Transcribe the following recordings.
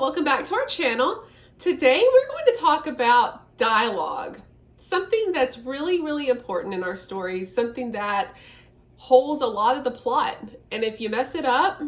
y'all, welcome back to our channel. Today we're going to talk about dialogue, something that's really important in our stories, something that holds a lot of the plot. And if you mess it up,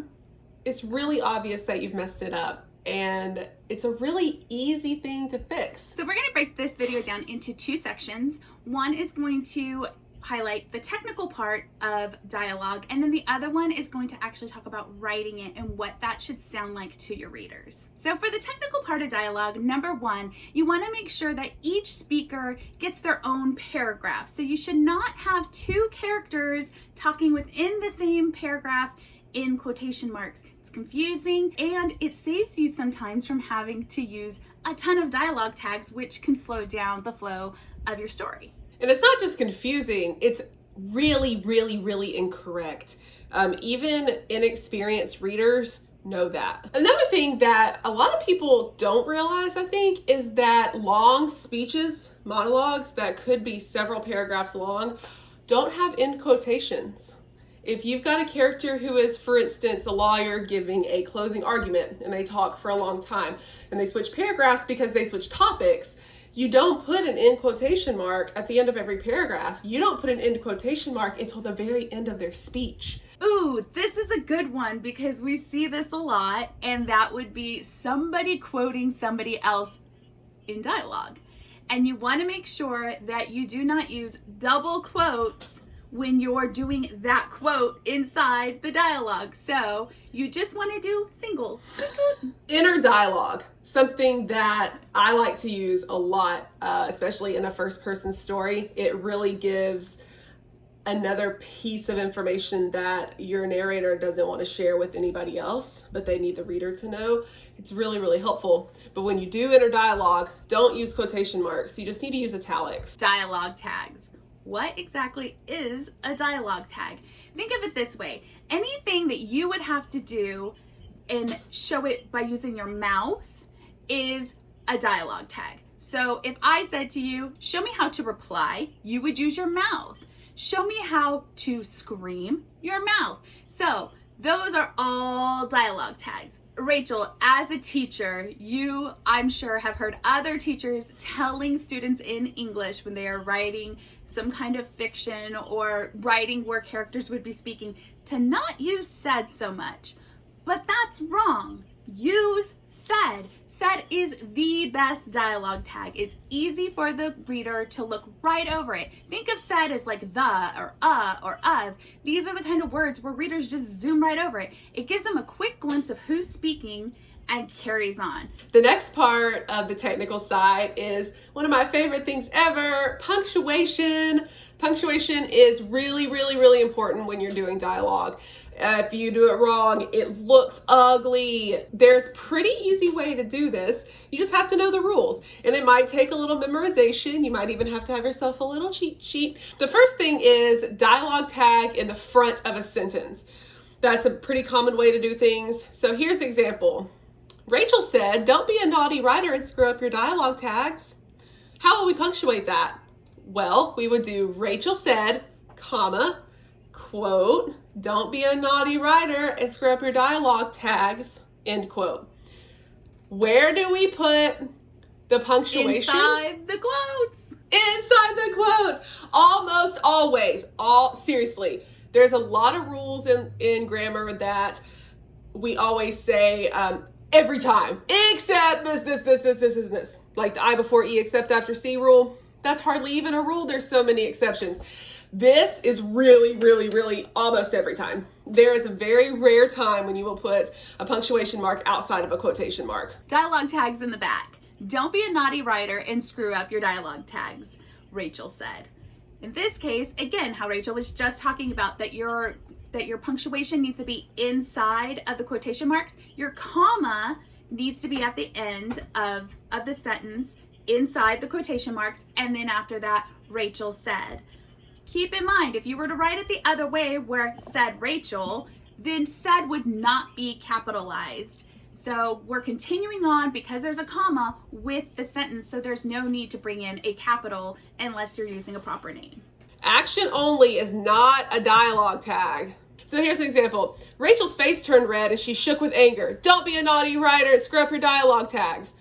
it's really obvious that you've messed it up. And it's a really easy thing to fix. So we're going to break this video down into two sections. One is going to highlight the technical part of dialogue, and then the other one is going to actually talk about writing it and what that should sound like to your readers. So for the technical part of dialogue, number one, you want to make sure that each speaker gets their own paragraph. So you should not have two characters talking within the same paragraph in quotation marks. It's confusing, and it saves you sometimes from having to use a ton of dialogue tags, which can slow down the flow of your story. And it's not just confusing, it's really incorrect. Even inexperienced readers know that. Another thing that a lot of people don't realize, I think, is that long speeches, monologues that could be several paragraphs long, don't have end quotations. If you've got a character who is, for instance, a lawyer giving a closing argument and they talk for a long time and they switch paragraphs because they switch topics, you don't put an end quotation mark at the end of every paragraph. You don't put an end quotation mark until the very end of their speech. Ooh, this is a good one because we see this a lot, and that would be somebody quoting somebody else in dialogue. And you want to make sure that you do not use double quotes when you're doing that quote inside the dialogue. So you just want to do singles. Inner dialogue, something that I like to use a lot, especially in a first person story. It really gives another piece of information that your narrator doesn't want to share with anybody else, but they need the reader to know. It's really helpful. But when you do inner dialogue, don't use quotation marks. You just need to use italics. Dialogue tags. What exactly is a dialogue tag? Think of it this way. Anything that you would have to do and show it by using your mouth is a dialogue tag. So if I said to you, show me how to reply, you would use your mouth. Show me how to scream, your mouth. So those are all dialogue tags. Rachel, as a teacher, you, I'm sure, have heard other teachers telling students in English when they are writing some kind of fiction or writing where characters would be speaking to not use said so much. But that's wrong. Use said. Said is the best dialogue tag. It's easy for the reader to look right over it. Think of said as like the or of. These are the kind of words where readers just zoom right over it. It gives them a quick glimpse of who's speaking and carries on. The next part of the technical side is one of my favorite things ever, punctuation. Punctuation is really important when you're doing dialogue. If you do it wrong, it looks ugly. There's a pretty easy way to do this. You just have to know the rules. And it might take a little memorization. You might even have to have yourself a little cheat sheet. The first thing is dialogue tag in the front of a sentence. That's a pretty common way to do things. So here's the example. Rachel said, "Don't be a naughty writer and screw up your dialogue tags." How will we punctuate that? Well, we would do Rachel said, comma, quote, "Don't be a naughty writer and screw up your dialogue tags," end quote. Where do we put the punctuation? Inside the quotes. Inside the quotes. Almost always. Seriously, there's a lot of rules in grammar that we always say every time, except this. Like the I before E except after C rule. That's hardly even a rule. There's so many exceptions. This is really almost every time. There is a very rare time when you will put a punctuation mark outside of a quotation mark. Dialogue tags in the back. Don't be a naughty writer and screw up your dialogue tags, Rachel said. In this case, again, how Rachel was just talking about that your punctuation needs to be inside of the quotation marks. Your comma needs to be at the end of the sentence inside the quotation marks, and then after that, Rachel said. Keep in mind, if you were to write it the other way where said Rachel, then said would not be capitalized. So we're continuing on because there's a comma with the sentence, so there's no need to bring in a capital unless you're using a proper name. Action only is not a dialogue tag. So here's an example. Rachel's face turned red and she shook with anger. Don't be a naughty writer, screw up your dialogue tags.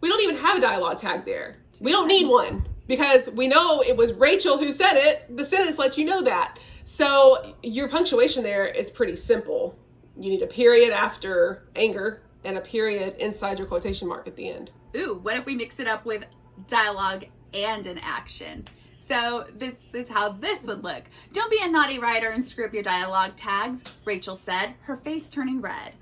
We don't even have a dialogue tag there. We don't need one because we know it was Rachel who said it. The sentence lets you know that. So your punctuation there is pretty simple. You need a period after anger and a period inside your quotation mark at the end. Ooh, what if we mix it up with dialogue and an action? So this is how this would look. Don't be a naughty writer and screw up your dialogue tags, Rachel said, her face turning red.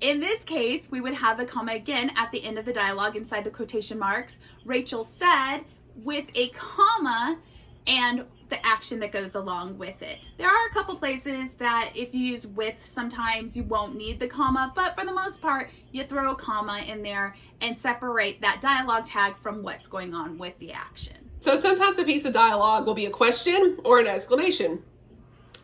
In this case, we would have the comma again at the end of the dialogue inside the quotation marks. Rachel said with a comma and the action that goes along with it. There are a couple places that if you use with, sometimes you won't need the comma, but for the most part, you throw a comma in there and separate that dialogue tag from what's going on with the action. So sometimes a piece of dialogue will be a question or an exclamation.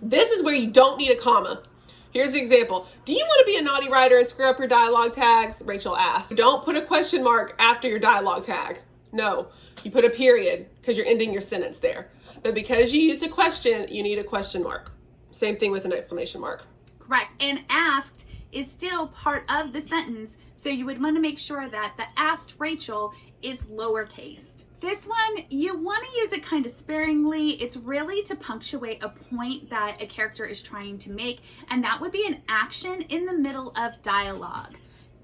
This is where you don't need a comma. Here's the example. Do you want to be a naughty writer and screw up your dialogue tags? Rachel asked. Don't put a question mark after your dialogue tag. No, you put a period because you're ending your sentence there. But because you used a question, you need a question mark. Same thing with an exclamation mark. Correct. And asked is still part of the sentence, so you would want to make sure that the asked Rachel is lowercase. This one, you want to use it kind of sparingly. It's really to punctuate a point that a character is trying to make, and that would be an action in the middle of dialogue.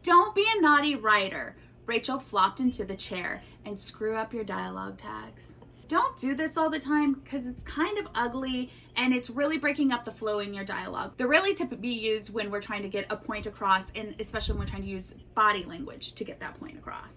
Don't be a naughty writer. Rachel flopped into the chair and screw up your dialogue tags. Don't do this all the time because it's kind of ugly and it's really breaking up the flow in your dialogue. They're really to be used when we're trying to get a point across, and especially when we're trying to use body language to get that point across.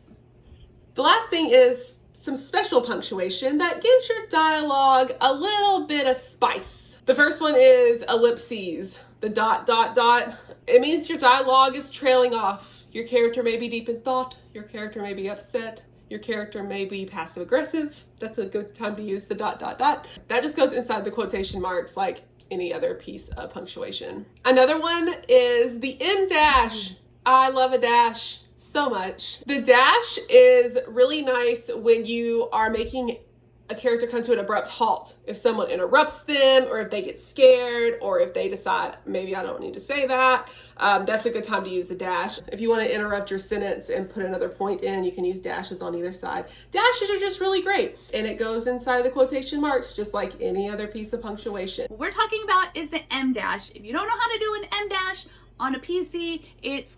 The last thing is some special punctuation that gives your dialogue a little bit of spice. The first one is ellipses, the ... It means your dialogue is trailing off. Your character may be deep in thought, your character may be upset, your character may be passive aggressive. That's a good time to use the ... That just goes inside the quotation marks like any other piece of punctuation. Another one is the em dash. I love a dash so much. The dash is really nice when you are making a character come to an abrupt halt. If someone interrupts them, or if they get scared, or if they decide, maybe I don't need to say that, that's a good time to use a dash. If you want to interrupt your sentence and put another point in, you can use dashes on either side. Dashes are just really great. And it goes inside the quotation marks, just like any other piece of punctuation. What we're talking about is the em dash. If you don't know how to do an em dash on a PC, it's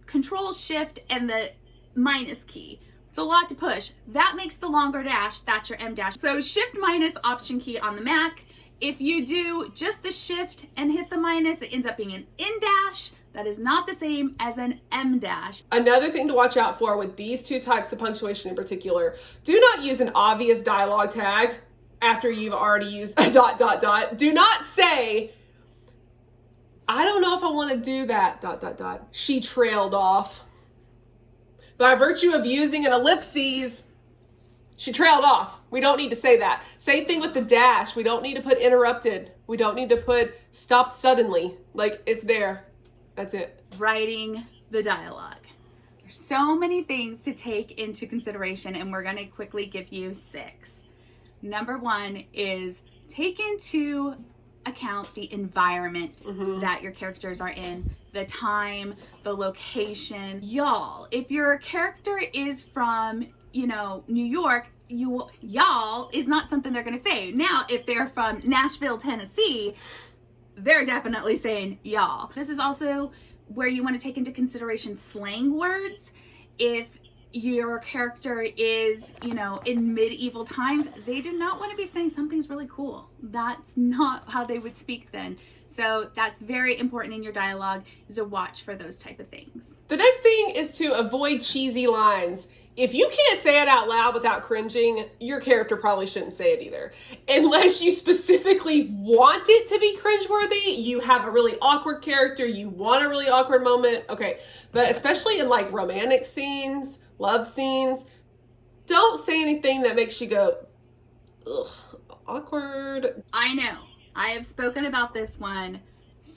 Control Shift and the minus key. It's a lot to push. That makes the longer dash. That's your em dash. So Shift minus Option key on the Mac. If you do just the Shift and hit the minus, it ends up being an en dash. That is not the same as an em dash. Another thing to watch out for with these two types of punctuation in particular, do not use an obvious dialogue tag after you've already used a ... Do not say, I don't know if I want to do that ... She trailed off. By virtue of using an ellipses, she trailed off. We don't need to say that. Same thing with the dash. We don't need to put interrupted. We don't need to put stopped suddenly. Like, it's there. That's it. Writing the dialogue. There's so many things to take into consideration, and we're going to quickly give you 6. Number 1 is take into account the environment that your characters are in, the time, the location. Y'all, if your character is from, New York, y'all is not something they're going to say. Now, if they're from Nashville, Tennessee, they're definitely saying y'all. This is also where you want to take into consideration slang words. If your character is, in medieval times, they do not want to be saying something's really cool. That's not how they would speak then. So that's very important in your dialogue, is to watch for those type of things. The next thing is to avoid cheesy lines. If you can't say it out loud without cringing, your character probably shouldn't say it either. Unless you specifically want it to be cringeworthy, you have a really awkward character, you want a really awkward moment, okay. But especially in like romantic scenes, love scenes, don't say anything that makes you go, ugh, awkward. I know. I have spoken about this one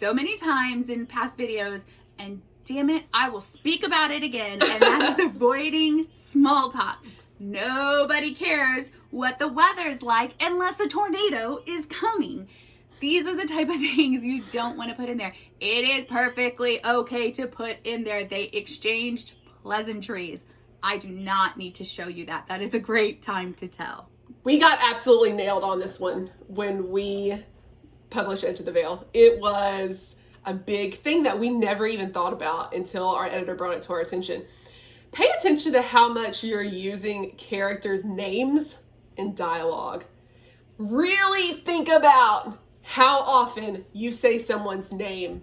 so many times in past videos, and damn it, I will speak about it again, and that is avoiding small talk. Nobody cares what the weather's like unless a tornado is coming. These are the type of things you don't want to put in there. It is perfectly okay to put in there, they exchanged pleasantries. I do not need to show you that. That is a great time to tell. We got absolutely nailed on this one when we published Edge of the Veil. It was a big thing that we never even thought about until our editor brought it to our attention. Pay attention to how much you're using characters' names in dialogue. Really think about how often you say someone's name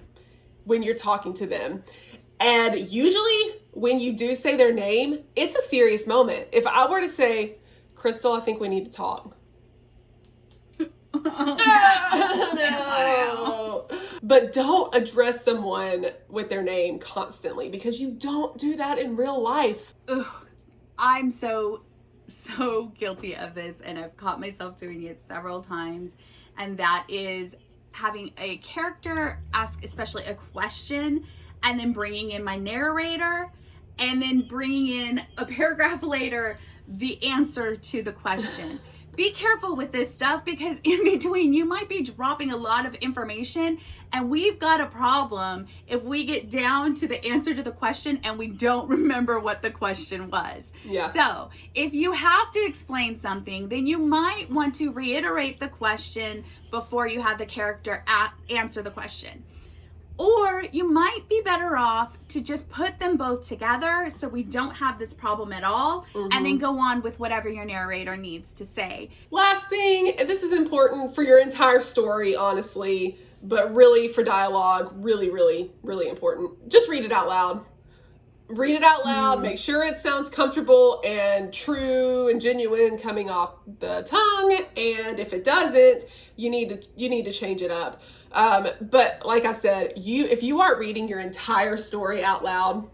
when you're talking to them. And usually when you do say their name, it's a serious moment. If I were to say, Crystal, I think we need to talk. No. But don't address someone with their name constantly, because you don't do that in real life. Ugh, I'm so guilty of this, and I've caught myself doing it several times. And that is having a character ask especially a question, and then bringing in my narrator, and then bringing in a paragraph later the answer to the question. Be careful with this stuff, because in between you might be dropping a lot of information, and we've got a problem if we get down to the answer to the question and we don't remember what the question was. Yeah. So if you have to explain something, then you might want to reiterate the question before you have the character answer the question. Or you might be better off to just put them both together so we don't have this problem at all, and then go on with whatever your narrator needs to say. Last thing, this is important for your entire story, honestly, but really for dialogue, really, really, really important. Just read it out loud. Read it out loud, make sure it sounds comfortable and true and genuine coming off the tongue, and if it doesn't, you need to change it up. But like I said, if you aren't reading your entire story out loud,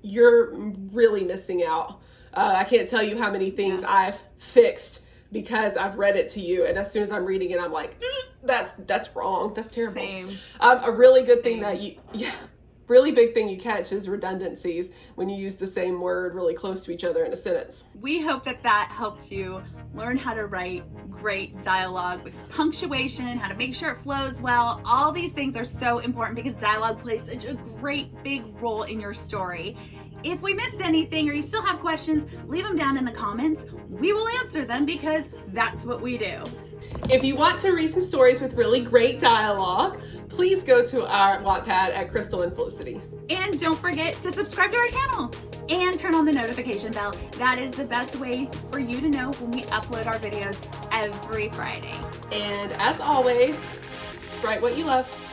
you're really missing out. I can't tell you how many things I've fixed because I've read it to you, and as soon as I'm reading it, I'm like, that's wrong. That's terrible. Same. A really good thing that really big thing you catch is redundancies when you use the same word really close to each other in a sentence. We hope that helped you learn how to write great dialogue with punctuation, how to make sure it flows well. All these things are so important because dialogue plays such a great big role in your story. If we missed anything or you still have questions, leave them down in the comments. We will answer them because that's what we do. If you want to read some stories with really great dialogue, please go to our Wattpad at Crystal and Felicity. And don't forget to subscribe to our channel and turn on the notification bell. That is the best way for you to know when we upload our videos every Friday. And as always, write what you love.